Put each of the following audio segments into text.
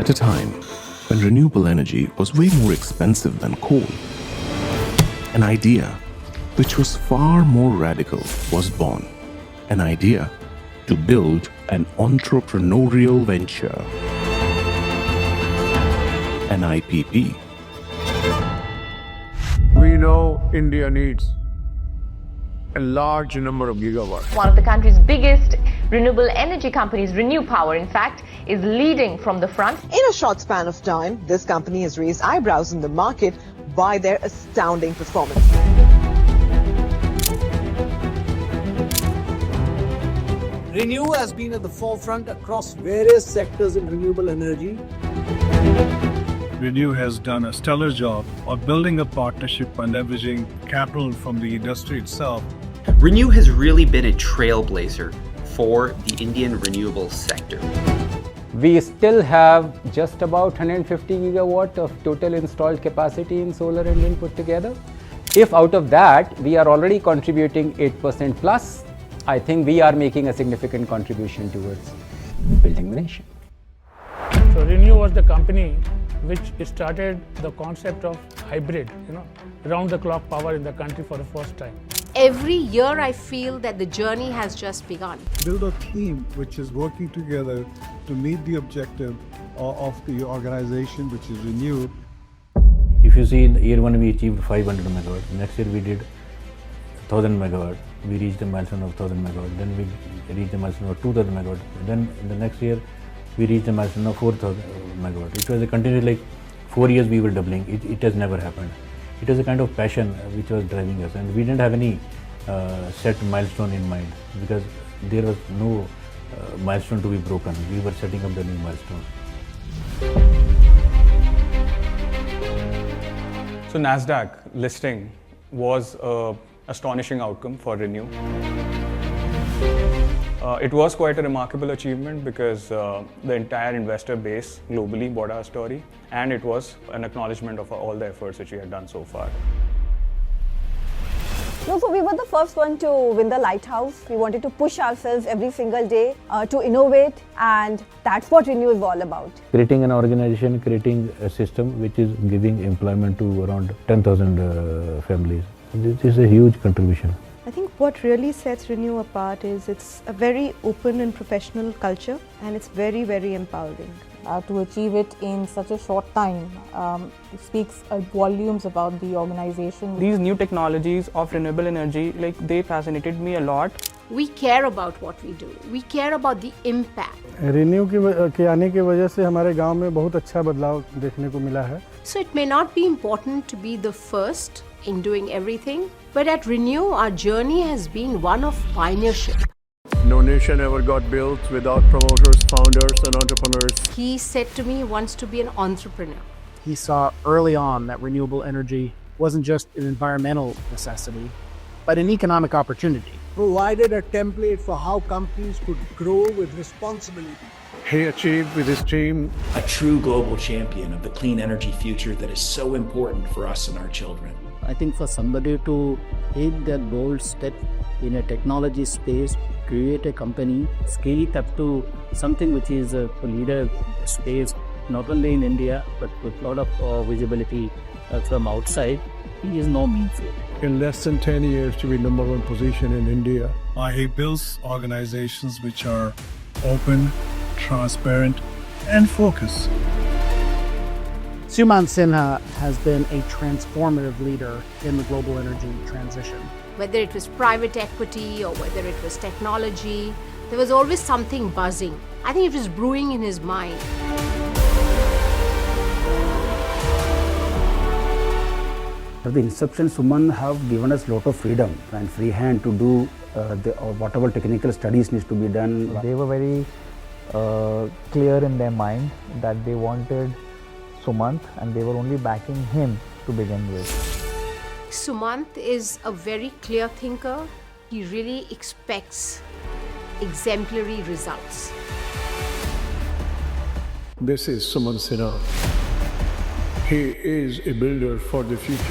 At a time when renewable energy was way more expensive than coal, an idea which was far more radical was born. An idea to build an entrepreneurial venture, an IPP. We know India needs a large number of gigawatts. One of the country's biggest renewable energy companies, ReNew Power, in fact, is leading from the front. In a short span of time, this company has raised eyebrows in the market by their astounding performance. ReNew has been at the forefront across various sectors in renewable energy. ReNew has done a stellar job of building a partnership and leveraging capital from the industry itself. ReNew has really been a trailblazer for the Indian renewable sector. We still have just about 150 gigawatt of total installed capacity in solar and wind put together. If out of that we are already contributing 8% plus, I think we are making a significant contribution towards building the nation. So ReNew was the company which started the concept of hybrid, round the clock power in the country for the first time. Every year I feel that the journey has just begun. Build a team which is working together to meet the objective of the organization, which is ReNew. If you see, in year one we achieved 500 megawatt. Next year we did 1000 megawatt. We reached a milestone of 1000 megawatt. Then we reached a milestone of 2000 megawatt. Then in the next year we reached a milestone of 4000 megawatt. It was a continuous, like 4 years we were doubling. It has never happened. It was a kind of passion which was driving us, and we didn't have any set milestone in mind because there was no milestone to be broken. We were setting up the new milestone. So NASDAQ listing was an astonishing outcome for ReNew. It was quite a remarkable achievement because the entire investor base globally bought our story, and it was an acknowledgement of all the efforts which we had done so far. No, so we were the first one to win the lighthouse. We wanted to push ourselves every single day to innovate, and that's what ReNew is all about. Creating an organization, creating a system which is giving employment to around 10,000 families. This is a huge contribution. I think what really sets ReNew apart is it's a very open and professional culture, and it's very, very empowering. To achieve it in such a short time speaks volumes about the organization. These new technologies of renewable energy, they fascinated me a lot. We care about what we do. We care about the impact. ReNew के आने की वजह से हमारे गांव में बहुत अच्छा बदलाव देखने को मिला है. So it may not be important to be the first in doing everything, but at ReNew our journey has been one of pioneership. No nation ever got built without promoters, founders, and entrepreneurs. He said to me he wants to be an entrepreneur. He saw early on that renewable energy wasn't just an environmental necessity, but an economic opportunity. Provided a template for how companies could grow with responsibility. He achieved with his team a true global champion of the clean energy future that is so important for us and our children. I think for somebody to take that bold step in a technology space, create a company, scale it up to something which is a leader space, not only in India, but with a lot of visibility from outside, he is no mean feat. In less than 10 years to be number one position in India. He builds organizations which are open, transparent, and focused. Sumant Sinha has been a transformative leader in the global energy transition. Whether it was private equity or whether it was technology, there was always something buzzing. I think it was brewing in his mind. At the inception, Sumant have given us a lot of freedom and free hand to do whatever technical studies needs to be done. They were very clear in their mind that they wanted Sumant, and they were only backing him to begin with. Sumant is a very clear thinker. He really expects exemplary results. This is Sumant Sinha. He is a builder for the future.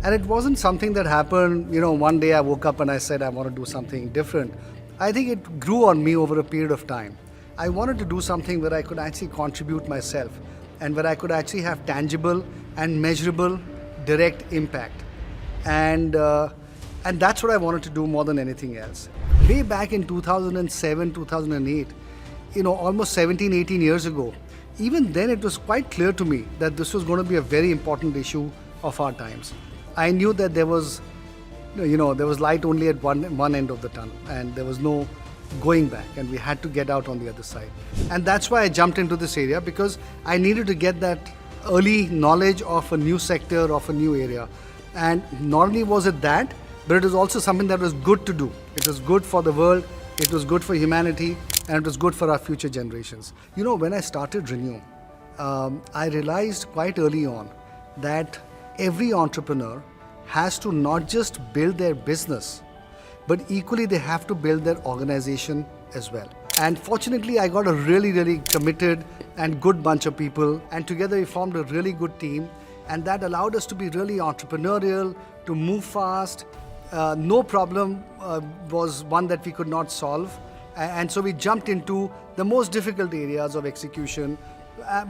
And it wasn't something that happened, one day I woke up and I said I want to do something different. I think it grew on me over a period of time. I wanted to do something where I could actually contribute myself and where I could actually have tangible and measurable direct impact. And that's what I wanted to do more than anything else. Way back in 2007, 2008, almost 17, 18 years ago, even then it was quite clear to me that this was going to be a very important issue of our times. I knew that there was light only at one end of the tunnel, and there was no going back, and we had to get out on the other side. And that's why I jumped into this area, because I needed to get that early knowledge of a new sector, of a new area. And not only was it that, but it was also something that was good to do. It was good for the world, it was good for humanity, and it was good for our future generations. When I started ReNew, I realized quite early on that every entrepreneur has to not just build their business, but equally they have to build their organization as well. And fortunately, I got a really, really committed and good bunch of people, and together we formed a really good team, and that allowed us to be really entrepreneurial, to move fast. No problem was one that we could not solve. And so we jumped into the most difficult areas of execution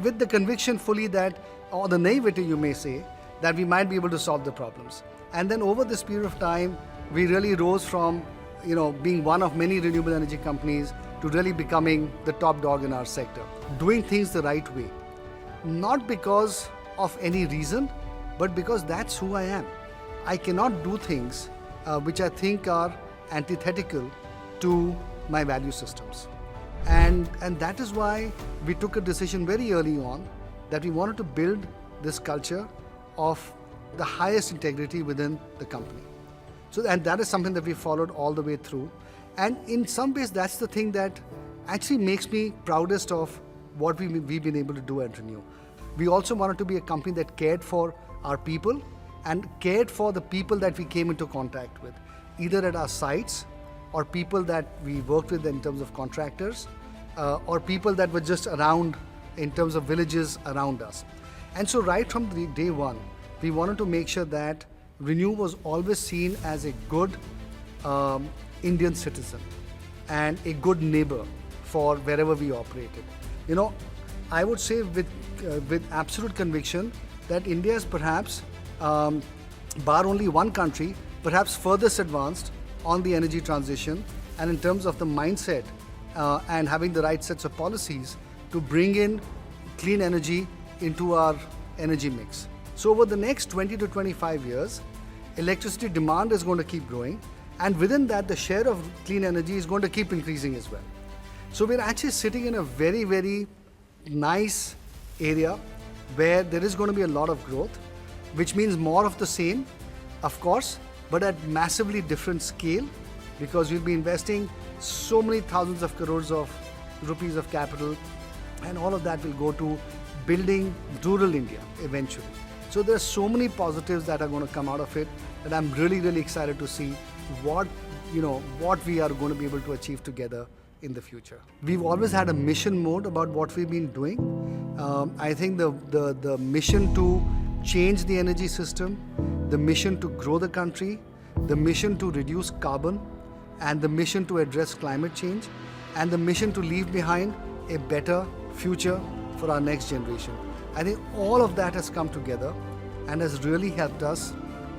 with the conviction fully that, or the naivety you may say, that we might be able to solve the problems. And then over this period of time, we really rose from being one of many renewable energy companies to really becoming the top dog in our sector. Doing things the right way. Not because of any reason, but because that's who I am. I cannot do things which I think are antithetical to my value systems. And that is why we took a decision very early on that we wanted to build this culture of the highest integrity within the company. And that is something that we followed all the way through. And in some ways, that's the thing that actually makes me proudest of what we've been able to do at ReNew. We also wanted to be a company that cared for our people and cared for the people that we came into contact with, either at our sites or people that we worked with in terms of contractors, or people that were just around in terms of villages around us. And so right from the day one, we wanted to make sure that ReNew was always seen as a good Indian citizen and a good neighbor for wherever we operated. I would say with absolute conviction that India is perhaps, bar only one country, perhaps furthest advanced on the energy transition, and in terms of the mindset and having the right sets of policies to bring in clean energy into our energy mix. So over the next 20 to 25 years, electricity demand is going to keep growing, and within that the share of clean energy is going to keep increasing as well. So we're actually sitting in a very, very nice area where there is going to be a lot of growth, which means more of the same, of course, but at massively different scale, because we'll be investing so many thousands of crores of rupees of capital, and all of that will go to building rural India eventually. So there are so many positives that are going to come out of it that I'm really, really excited to see what we are going to be able to achieve together in the future. We've always had a mission mode about what we've been doing. I think the mission to change the energy system, the mission to grow the country, the mission to reduce carbon, and the mission to address climate change, and the mission to leave behind a better future for our next generation. I think all of that has come together and has really helped us,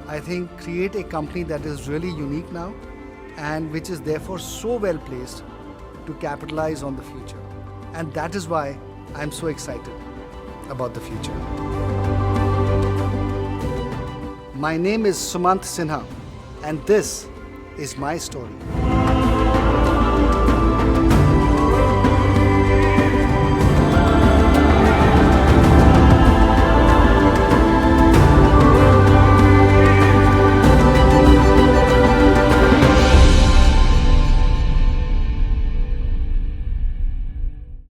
I think, create a company that is really unique now and which is therefore so well placed to capitalize on the future. And that is why I'm so excited about the future. My name is Sumant Sinha, and this is my story.